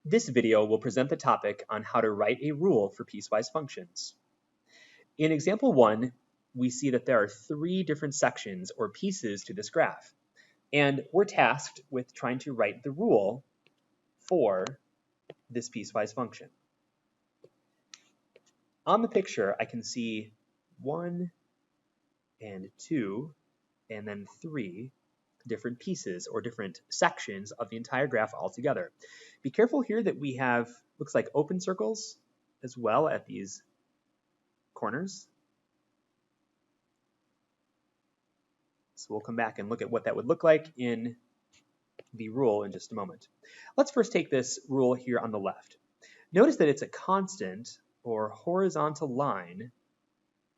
This video will present the topic on how to write a rule for piecewise functions. In example 1, we see that there are 3 different sections or pieces to this graph, and we're tasked with trying to write the rule for this piecewise function. On the picture, I can see 1 and 2 and then 3 different pieces or different sections of the entire graph all together. Be careful here that we have, looks like open circles as well at these corners. So we'll come back and look at what that would look like in the rule in just a moment. Let's first take this rule here on the left. Notice that it's a constant or horizontal line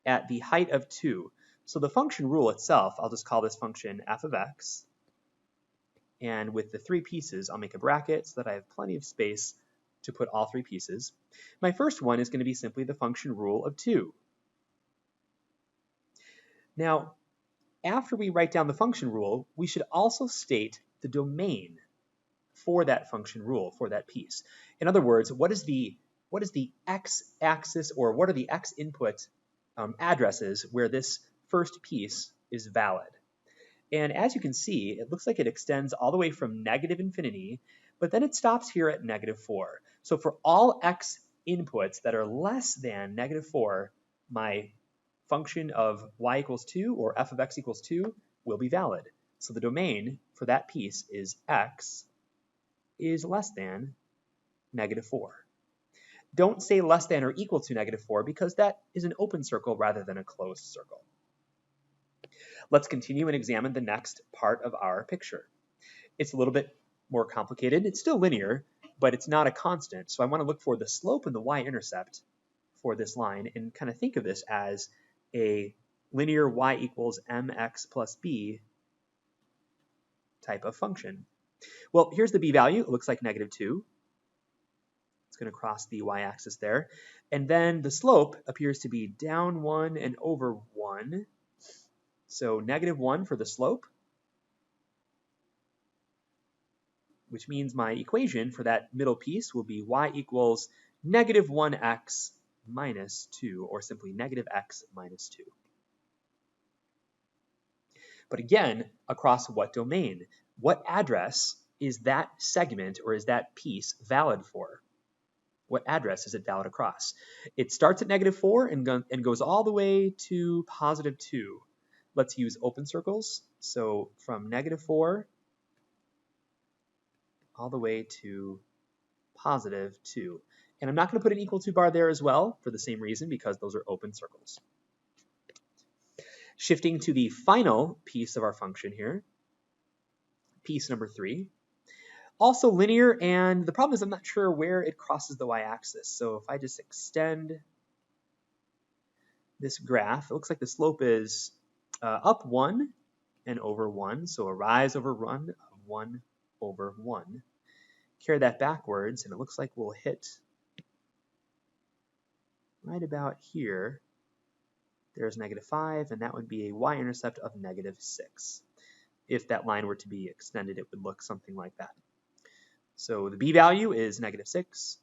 at the height of 2. So the function rule itself, I'll just call this function f of x. And with the 3 pieces, I'll make a bracket so that I have plenty of space to put all 3 pieces. My first one is going to be simply the function rule of 2. Now, after we write down the function rule, we should also state the domain for that function rule, for that piece. In other words, what is the x-axis, or what are the x input addresses where this first piece is valid? And as you can see, it looks like it extends all the way from negative infinity, but then it stops here at -4. So for all x inputs that are less than -4, my function of y equals 2 or f of x equals 2 will be valid. So the domain for that piece is x is less than -4. Don't say less than or equal to -4 because that is an open circle rather than a closed circle. Let's continue and examine the next part of our picture. It's a little bit more complicated. It's still linear, but it's not a constant. So I want to look for the slope and the y-intercept for this line and kind of think of this as a linear y equals mx plus b type of function. Well, here's the b value. It looks like -2. It's going to cross the y-axis there. And then the slope appears to be down 1 and over 1. So -1 for the slope, which means my equation for that middle piece will be y equals -1x minus 2, or simply -x minus 2. But again, across what domain? What address is that segment or is that piece valid for? What address is it valid across? It starts at -4 and goes all the way to +2. Let's use open circles. So from -4 all the way to +2. And I'm not going to put an equal to bar there as well for the same reason, because those are open circles. Shifting to the final piece of our function here, piece number 3. Also linear, and the problem is I'm not sure where it crosses the y-axis. So if I just extend this graph, it looks like the slope is up 1 and over 1, so a rise over run of 1 over 1. Carry that backwards, and it looks like we'll hit right about here. There's -5, and that would be a y-intercept of -6. If that line were to be extended, it would look something like that. So the b value is -6,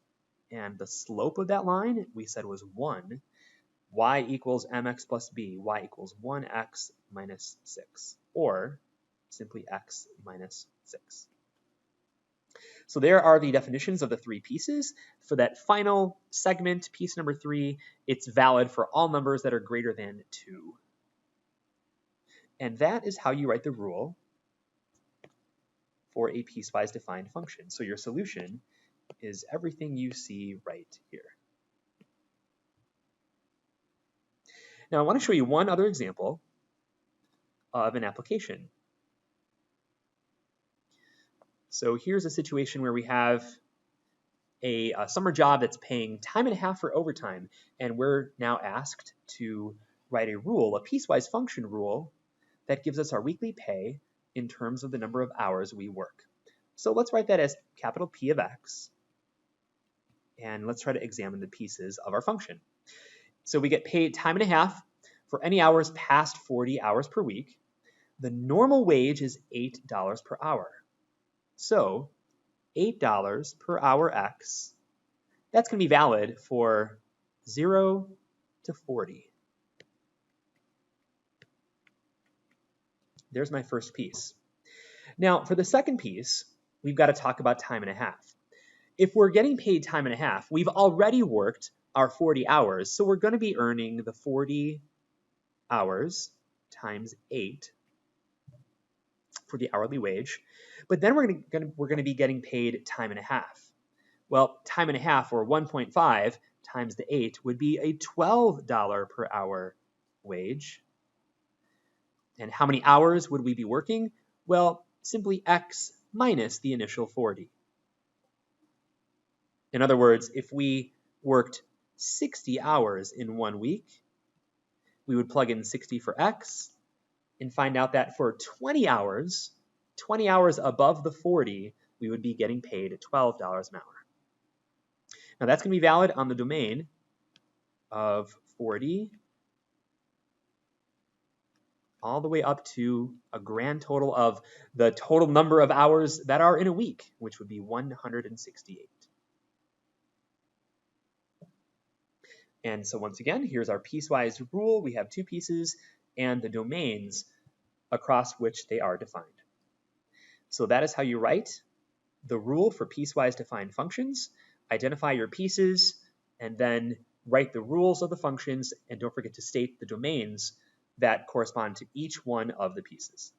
and the slope of that line we said was 1. Y equals mx plus b, y equals 1x minus 6, or simply x minus 6. So there are the definitions of the 3 pieces. For that final segment, piece number 3, it's valid for all numbers that are greater than 2. And that is how you write the rule for a piecewise defined function. So your solution is everything you see right here. Now I want to show you one other example of an application. So here's a situation where we have a summer job that's paying time and a half for overtime, and we're now asked to write a rule, a piecewise function rule, that gives us our weekly pay in terms of the number of hours we work. So let's write that as capital P of x, and let's try to examine the pieces of our function. So we get paid time and a half for any hours past 40 hours per week. The normal wage is $8 per hour. So $8 per hour X. That's going to be valid for 0 to 40. There's my first piece. Now, for the second piece, we've got to talk about time and a half. If we're getting paid time and a half, we've already worked our 40 hours, so we're going to be earning the 40 hours times 8 for the hourly wage. But then we're going to be getting paid time and a half. Well, time and a half, or 1.5 times the 8, would be a $12 per hour wage. And how many hours would we be working? Well, simply X minus the initial 40. In other words, if we worked 60 hours in 1 week, we would plug in 60 for X and find out that for 20 hours above the 40, we would be getting paid $12 an hour. Now that's going to be valid on the domain of 40 all the way up to a grand total of the total number of hours that are in a week, which would be 168. And so once again, here's our piecewise rule. We have 2 pieces and the domains across which they are defined. So that is how you write the rule for piecewise defined functions. Identify your pieces and then write the rules of the functions, and don't forget to state the domains that correspond to each one of the pieces.